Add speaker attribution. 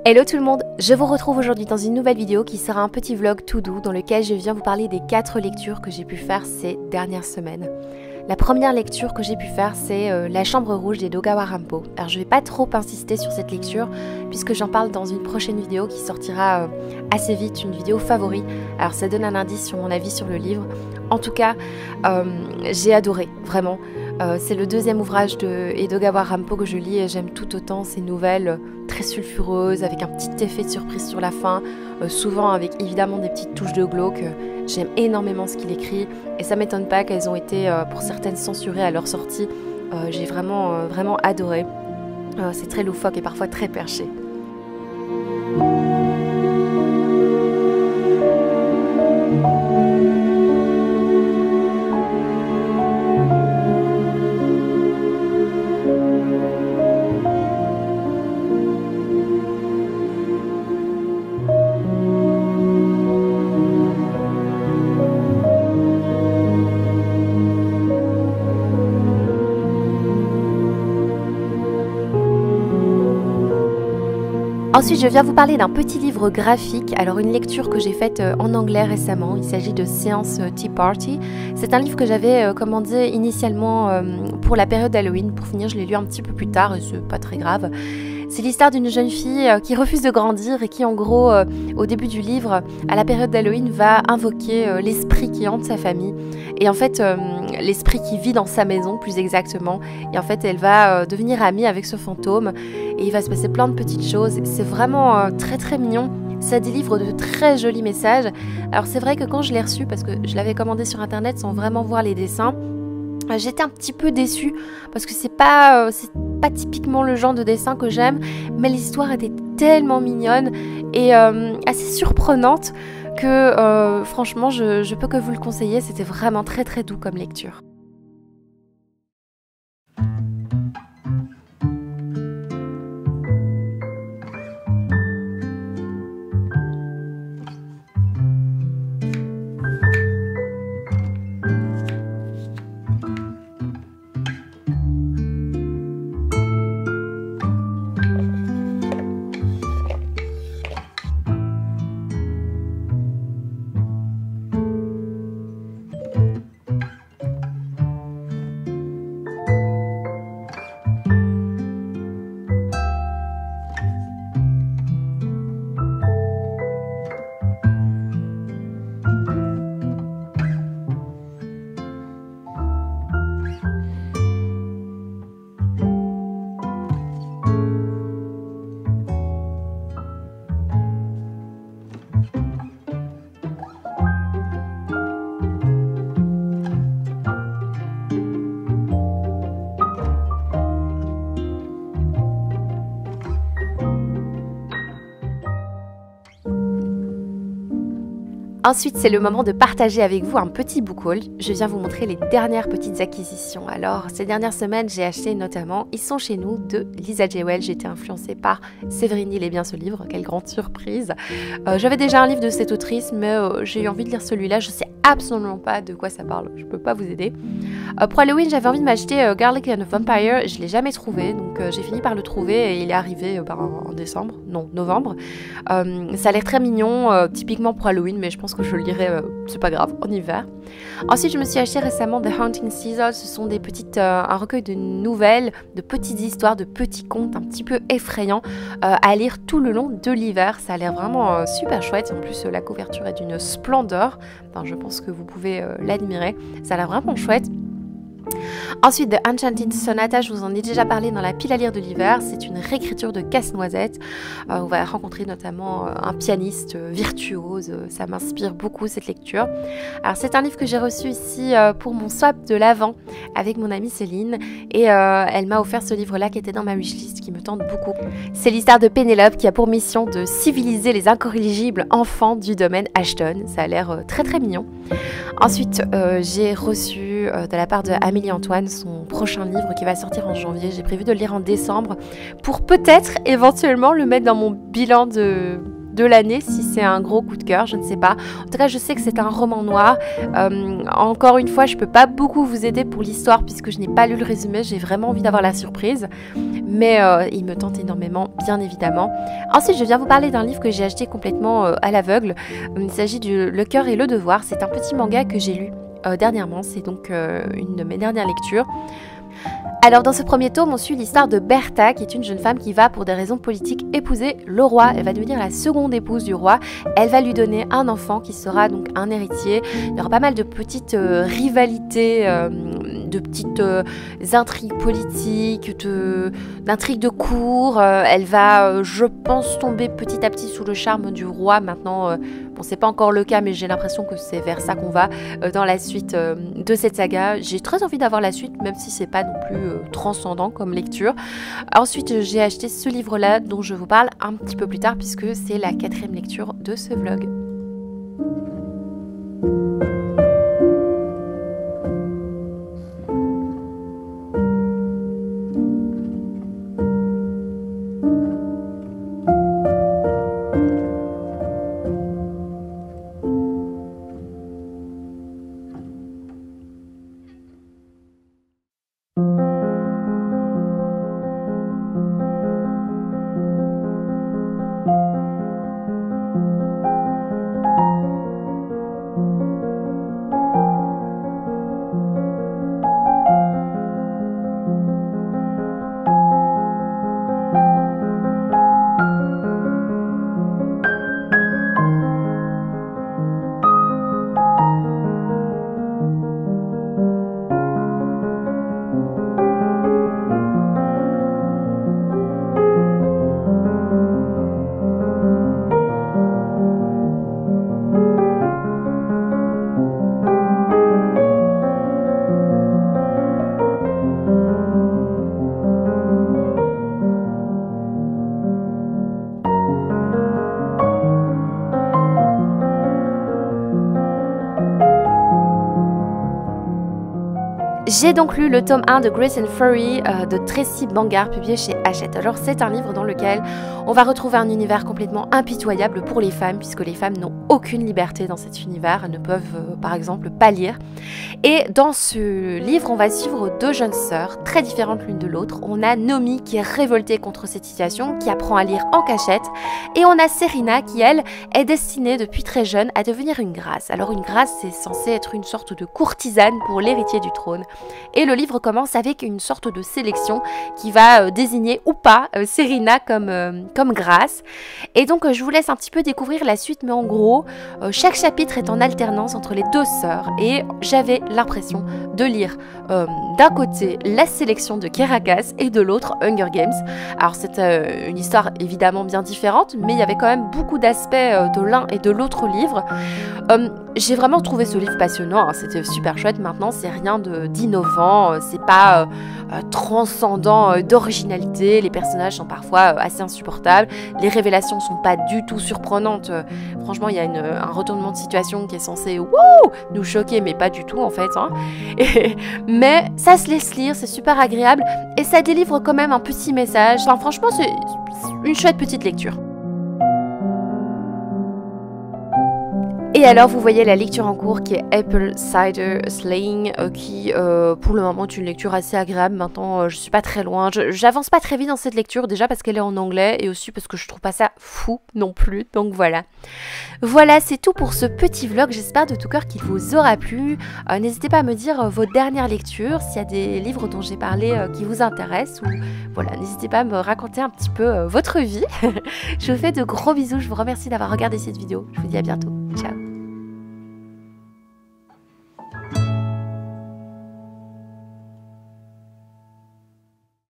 Speaker 1: Hello tout le monde, je vous retrouve aujourd'hui dans une nouvelle vidéo qui sera un petit vlog tout doux dans lequel je viens vous parler des 4 lectures que j'ai pu faire ces dernières semaines. La première lecture que j'ai pu faire c'est La Chambre Rouge d'Edogawa Rampo. Alors je vais pas trop insister sur cette lecture puisque j'en parle dans une prochaine vidéo qui sortira assez vite, une vidéo favori. Alors ça donne un indice sur mon avis sur le livre. En tout cas, j'ai adoré, vraiment. C'est le deuxième ouvrage de Edogawa Rampo que je lis et j'aime tout autant ces nouvelles très sulfureuses avec un petit effet de surprise sur la fin, souvent avec évidemment des petites touches de glauque. J'aime énormément ce qu'il écrit et ça m'étonne pas qu'elles ont été pour certaines censurées à leur sortie. J'ai vraiment adoré. C'est très loufoque et parfois très perché. Ensuite, je viens vous parler d'un petit livre graphique, alors une lecture que j'ai faite en anglais récemment, il s'agit de Séance Tea Party. C'est un livre que j'avais commandé initialement pour la période d'Halloween, pour finir je l'ai lu un petit peu plus tard et c'est pas très grave. C'est l'histoire d'une jeune fille qui refuse de grandir et qui en gros, au début du livre, à la période d'Halloween, va invoquer l'esprit qui hante sa famille. Et en fait, l'esprit qui vit dans sa maison, plus exactement. Et en fait, elle va devenir amie avec ce fantôme. Et il va se passer plein de petites choses. C'est vraiment très mignon. Ça délivre de très jolis messages. Alors c'est vrai que quand je l'ai reçu, parce que je l'avais commandé sur internet sans vraiment voir les dessins, j'étais un petit peu déçue parce que c'est pas typiquement le genre de dessin que j'aime, mais l'histoire était tellement mignonne et assez surprenante que franchement je peux que vous le conseiller. C'était vraiment très doux comme lecture. Ensuite, c'est le moment de partager avec vous un petit book haul. Je viens vous montrer les dernières petites acquisitions. Alors, ces dernières semaines, j'ai acheté notamment Ils sont chez nous de Lisa J. Wells. J'ai été influencée par Séverine Il est bien ce livre. Quelle grande surprise. J'avais déjà un livre de cette autrice, mais j'ai eu envie de lire celui-là. Je sais absolument pas de quoi ça parle. Je peux pas vous aider. Pour Halloween, j'avais envie de m'acheter Garlic and a Vampire. Je l'ai jamais trouvé, donc j'ai fini par le trouver et il est arrivé en décembre, non, novembre. Ça a l'air très mignon, typiquement pour Halloween, mais je pense que je le lirai, c'est pas grave, en hiver. Ensuite, je me suis acheté récemment The Haunting Season. Ce sont des un recueil de nouvelles, de petites histoires, de petits contes un petit peu effrayants à lire tout le long de l'hiver. Ça a l'air vraiment super chouette. En plus, la couverture est d'une splendeur. Enfin, je pense que vous pouvez l'admirer. Ça a l'air vraiment chouette. Ensuite, The Enchanted Sonata, je vous en ai déjà parlé dans la pile à lire de l'hiver. C'est une réécriture de Casse-Noisette. On va rencontrer notamment un pianiste virtuose. Ça m'inspire beaucoup cette lecture. Alors, c'est un livre que j'ai reçu ici pour mon swap de l'Avent avec mon amie Céline. Et elle m'a offert ce livre-là qui était dans ma wishlist, qui me tente beaucoup. C'est l'histoire de Pénélope qui a pour mission de civiliser les incorrigibles enfants du domaine Ashton. Ça a l'air très mignon. Ensuite, j'ai reçu de la part de Amélie Antoine son prochain livre qui va sortir en janvier. J'ai prévu de le lire en décembre pour peut-être éventuellement le mettre dans mon bilan de de l'année, si c'est un gros coup de cœur, je ne sais pas. En tout cas, je sais que c'est un roman noir. Encore une fois, je peux pas beaucoup vous aider pour l'histoire puisque je n'ai pas lu le résumé, j'ai vraiment envie d'avoir la surprise. Mais il me tente énormément, bien évidemment. Ensuite, je viens vous parler d'un livre que j'ai acheté complètement à l'aveugle. Il s'agit de Le cœur et le devoir. C'est un petit manga que j'ai lu dernièrement. C'est donc une de mes dernières lectures. Alors dans ce premier tome, on suit l'histoire de Bertha, qui est une jeune femme qui va, pour des raisons politiques, épouser le roi. Elle va devenir la seconde épouse du roi. Elle va lui donner un enfant qui sera donc un héritier. Il y aura pas mal de petites rivalités, de petites intrigues politiques, d'intrigues de cour. Elle va, je pense, tomber petit à petit sous le charme du roi. Maintenant, bon, c'est pas encore le cas, mais j'ai l'impression que c'est vers ça qu'on va dans la suite de cette saga. J'ai très envie d'avoir la suite, même si c'est pas non plus transcendant comme lecture. Ensuite, j'ai acheté ce livre-là dont je vous parle un petit peu plus tard, puisque c'est la 4e lecture de ce vlog. J'ai donc lu le tome 1 de Grace and Fury de Tracy Bangard, publié chez Hachette. Alors c'est un livre dans lequel on va retrouver un univers complètement impitoyable pour les femmes, puisque les femmes n'ont aucune liberté dans cet univers. Elles ne peuvent par exemple pas lire. Et dans ce livre, on va suivre 2 jeunes sœurs, très différentes l'une de l'autre. On a Nomi qui est révoltée contre cette situation, qui apprend à lire en cachette. Et on a Serena qui, elle, est destinée depuis très jeune à devenir une grâce. Alors une grâce, c'est censé être une sorte de courtisane pour l'héritier du trône. Et le livre commence avec une sorte de sélection qui va désigner ou pas Serena comme grâce. Et donc je vous laisse un petit peu découvrir la suite, mais en gros, chaque chapitre est en alternance entre les 2 sœurs. Et j'avais l'impression de lire d'un côté la sélection de Caracas et de l'autre Hunger Games. Alors c'est une histoire évidemment bien différente, mais il y avait quand même beaucoup d'aspects de l'un et de l'autre livre. J'ai vraiment trouvé ce livre passionnant, hein, c'était super chouette. Maintenant, c'est rien d'innovant, c'est pas transcendant d'originalité. Les personnages sont parfois assez insupportables, les révélations sont pas du tout surprenantes. Franchement, il y a un retournement de situation qui est censé nous choquer, mais pas du tout en fait. Hein. Mais ça se laisse lire, c'est super agréable et ça délivre quand même un petit message. Enfin, franchement, c'est une chouette petite lecture. Et alors vous voyez la lecture en cours qui est Apple Cider Slaying qui pour le moment est une lecture assez agréable. Maintenant je suis pas très loin, j'avance pas très vite dans cette lecture, déjà parce qu'elle est en anglais et aussi parce que je trouve pas ça fou non plus, donc voilà. Voilà, c'est tout pour ce petit vlog, j'espère de tout cœur qu'il vous aura plu. N'hésitez pas à me dire vos dernières lectures, s'il y a des livres dont j'ai parlé qui vous intéressent, ou voilà, n'hésitez pas à me raconter un petit peu votre vie. Je vous fais de gros bisous, je vous remercie d'avoir regardé cette vidéo, je vous dis à bientôt.